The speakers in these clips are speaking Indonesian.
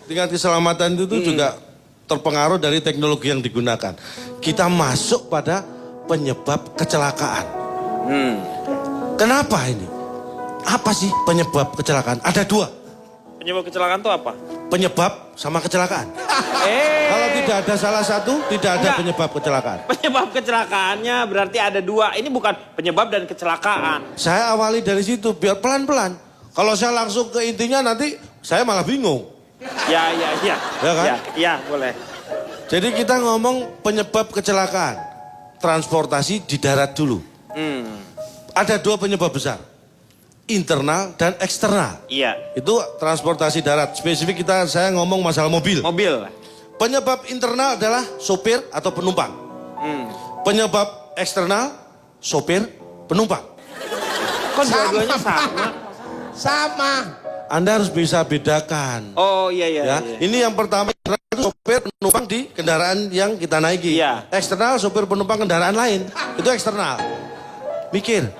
tingkat keselamatan itu tuh juga terpengaruh dari teknologi yang digunakan. Kita masuk pada penyebab kecelakaan. Kenapa ini? Apa sih penyebab kecelakaan? Ada dua. Penyebab kecelakaan itu apa? Penyebab sama kecelakaan. Kalau tidak ada salah satu, tidak ada penyebab kecelakaan. Penyebab kecelakaannya berarti ada dua. Ini bukan penyebab dan kecelakaan. Saya awali dari situ biar pelan-pelan. Kalau saya langsung ke intinya nanti saya malah bingung. Ya kan? Ya, boleh. Jadi kita ngomong penyebab kecelakaan. Transportasi di darat dulu. Ada dua penyebab besar. Internal dan eksternal. Iya. Itu transportasi darat. Spesifik saya ngomong masalah mobil. Mobil. Penyebab internal adalah sopir atau penumpang. Penyebab eksternal, sopir, penumpang. Kok dua-duanya sama? Sama. Anda harus bisa bedakan. Oh iya. Ini yang pertama itu sopir penumpang di kendaraan yang kita naiki. Iya. Eksternal sopir penumpang kendaraan lain. Itu eksternal. Mikir.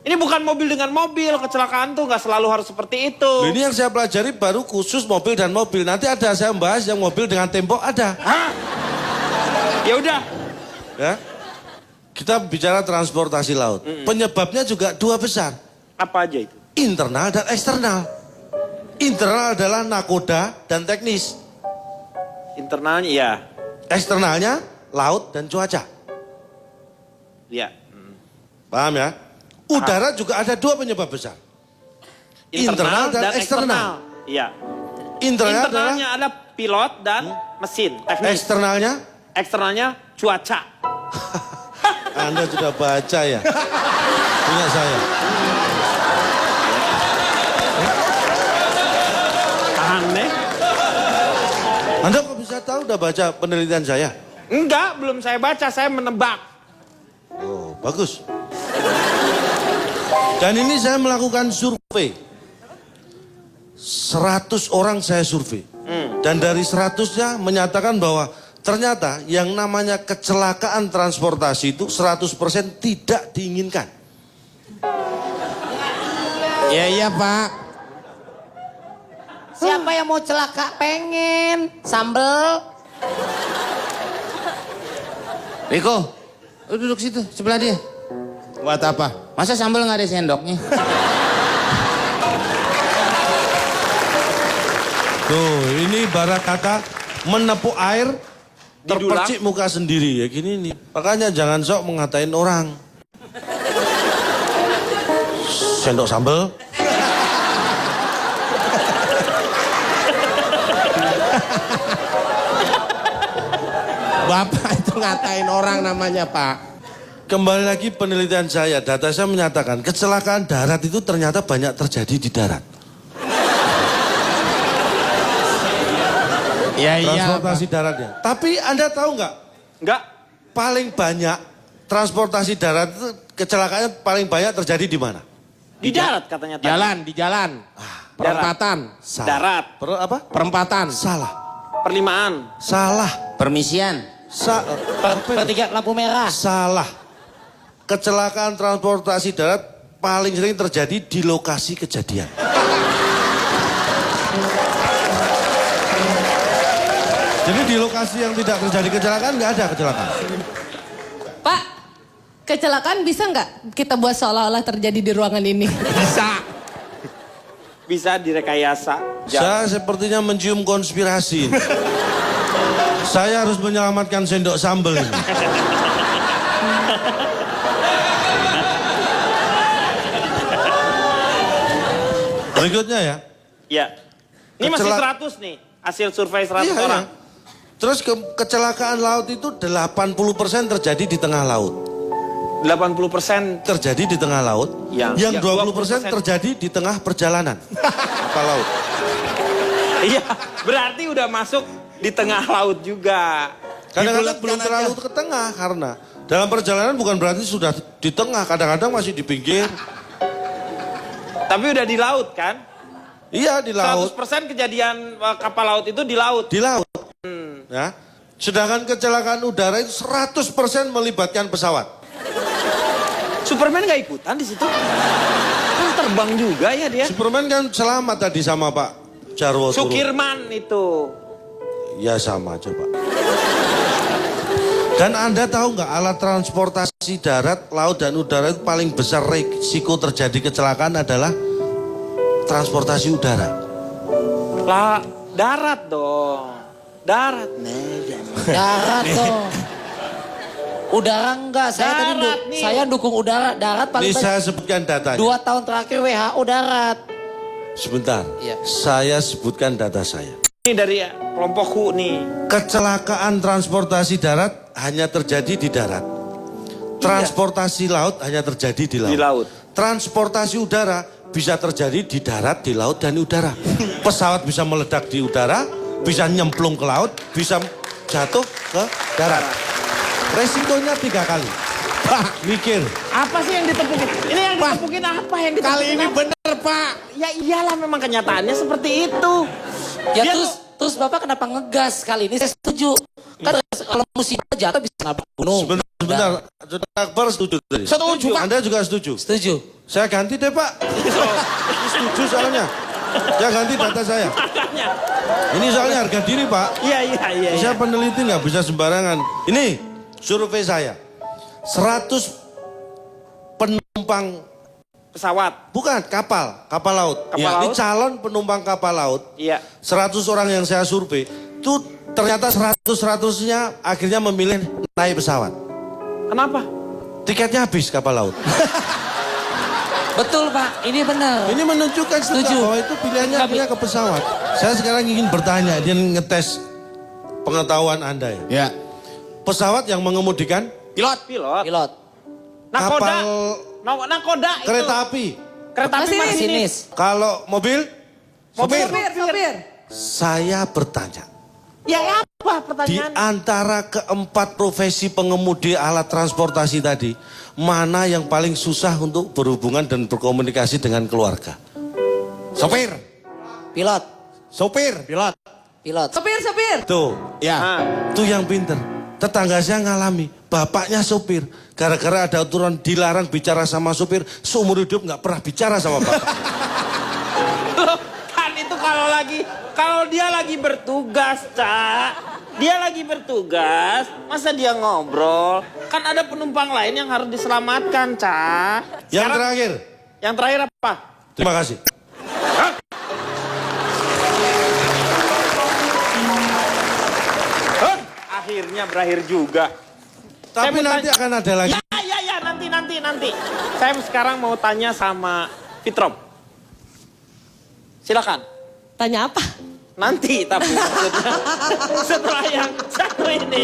Ini bukan mobil dengan mobil. Kecelakaan tuh nggak selalu harus seperti itu. Ini yang saya pelajari baru khusus mobil dan mobil. Nanti ada saya membahas yang mobil dengan tempo ada. Hah? Ya udah. Ya. Kita bicara transportasi laut. Penyebabnya juga dua besar. Apa aja itu? Internal dan eksternal. Internal adalah nakoda dan teknis. Internalnya iya. Eksternalnya laut dan cuaca. Iya. Paham ya? Udara juga ada dua penyebab besar. Internal dan eksternal. Iya. Internalnya ada pilot dan mesin. Teknis. Eksternalnya cuaca. Anda sudah baca ya? Punya saya. Aneh. Anda kok bisa tahu udah baca penelitian saya? Enggak, belum saya baca, saya menebak. Oh, bagus. Dan ini saya melakukan survei. 100 orang saya survei. Dan dari 100-nya menyatakan bahwa ternyata yang namanya kecelakaan transportasi itu 100% tidak diinginkan. Iya Pak. Siapa yang mau celaka pengen sambel? Riko, lu duduk situ sebelah dia. Buat apa? Masa sambal nggak ada sendoknya? Tuh, ini ibarat kata menepuk air terpercik muka sendiri ya gini nih. Makanya jangan sok mengatain orang. Sendok sambal. Bapak itu ngatain orang namanya Pak. Kembali lagi penelitian saya, data saya menyatakan kecelakaan darat itu ternyata banyak terjadi di darat. Iya. Transportasi daratnya. Tapi Anda tahu nggak? Enggak. Paling banyak transportasi darat itu kecelakaannya paling banyak terjadi di mana? Di darat katanya tadi. Di jalan. Perempatan. Salah. Darat. Apa? Perempatan. Salah. Perlimaan. Salah. Permisian. Pertigaan lampu merah. Salah. Kecelakaan transportasi darat paling sering terjadi di lokasi kejadian. Jadi di lokasi yang tidak terjadi kecelakaan nggak ada kecelakaan. Pak, kecelakaan bisa nggak kita buat seolah-olah terjadi di ruangan ini? Bisa direkayasa. Saya sepertinya mencium konspirasi. Saya harus menyelamatkan sendok sambal ini. Berikutnya ya. Iya. Ini masih 100 nih. Hasil survei 100 Iya, orang. iya. Terus kecelakaan laut itu 80% terjadi di tengah laut. 80% Terjadi di tengah laut. Yang 20% terjadi di tengah perjalanan. Kapal laut. Iya, berarti udah masuk di tengah laut juga. Kadang-kadang belum terlalu ke tengah karena dalam perjalanan bukan berarti sudah di tengah, kadang-kadang masih di pinggir. Tapi udah di laut kan? Iya di laut. 100% kejadian kapal laut itu di laut. Di laut. Ya. Sedangkan kecelakaan udara itu 100% melibatkan pesawat. Superman gak ikutan di situ? Kan terbang juga ya dia. Superman kan selamat tadi sama Pak Jarwo turun. Sukirman itu. Ya sama aja Pak. Dan Anda tahu nggak alat transportasi darat, laut dan udara itu paling besar risiko terjadi kecelakaan adalah transportasi udara. Lah, darat dong. Darat. Darat dong. Udara enggak, Darat nih. saya dukung udara. Darat paling Ini saya sebutkan datanya. 2 tahun terakhir WHO darat. Sebentar, Iya. saya sebutkan data saya. Ini dari kelompokku nih. Kecelakaan transportasi darat hanya terjadi di darat. Transportasi laut hanya terjadi di laut. Di laut. Transportasi udara bisa terjadi di darat, di laut, dan di udara. Pesawat bisa meledak di udara, bisa nyemplung ke laut, bisa jatuh ke darat. Resikonya 3 kali. Pak, mikir. Apa sih yang ditepukin? Ini yang ditepukin apa yang ditepukin? Kali ini apa? bener Pak. Ya iyalah memang kenyataannya seperti itu. Ya Dia terus Bapak kenapa ngegas kali ini? Saya setuju. Kan kalau musibah jatuh bisa nabrak gunung. Sebentar. Saudara Akbar setuju tadi? Setuju, Pak. Anda juga setuju? Setuju. Saya ganti deh Pak. Setuju soalnya. Ya ganti data saya. Makanya. Ini soalnya harga diri Pak. Iya. Saya peneliti nggak bisa sembarangan. Ini survei saya. 100 penumpang Pesawat. bukan kapal laut. Kapal Ini laut? calon penumpang kapal laut. Iya. 100 orang yang saya survei, itu ternyata 100-100-nya akhirnya memilih naik pesawat. Kenapa? Tiketnya habis kapal laut. Betul Pak, ini benar. Ini menunjukkan juga Setuju. bahwa itu pilihannya akhirnya ke pesawat. Saya sekarang ingin bertanya, dia ngetes pengetahuan Anda ya. Ya. Pesawat yang mengemudikan Pilot. Pilot. Nakoda. kapal Nakoda itu. kereta api. Kereta api Masinis. masinis. Kalau mobil, Mobil. Sopir. saya bertanya. Ya apa Di pertanyaan? antara keempat profesi pengemudi alat transportasi tadi, mana yang paling susah untuk berhubungan dan berkomunikasi dengan keluarga? Sopir. Pilot. Sopir. Pilot. Pilot. Sopir. Tuh, Ya. Nah, tuh yang pinter. Tetangga saya ngalami, bapaknya sopir. Gara-gara ada aturan dilarang bicara sama sopir, seumur hidup nggak pernah bicara sama bapak. loh, kan itu kalau dia lagi bertugas, Cak. Dia lagi bertugas, masa dia ngobrol? Kan ada penumpang lain yang harus diselamatkan, Cak. Yang Sekarang- terakhir, Yang terakhir apa? terima kasih. Akhirnya berakhir juga. Saya Tapi mau nanti tanya- akan ada lagi. Ya, nanti. Saya sekarang mau tanya sama Fitrom. Silakan. Tanya apa? Nanti tapi maksudnya setelah yang satu ini.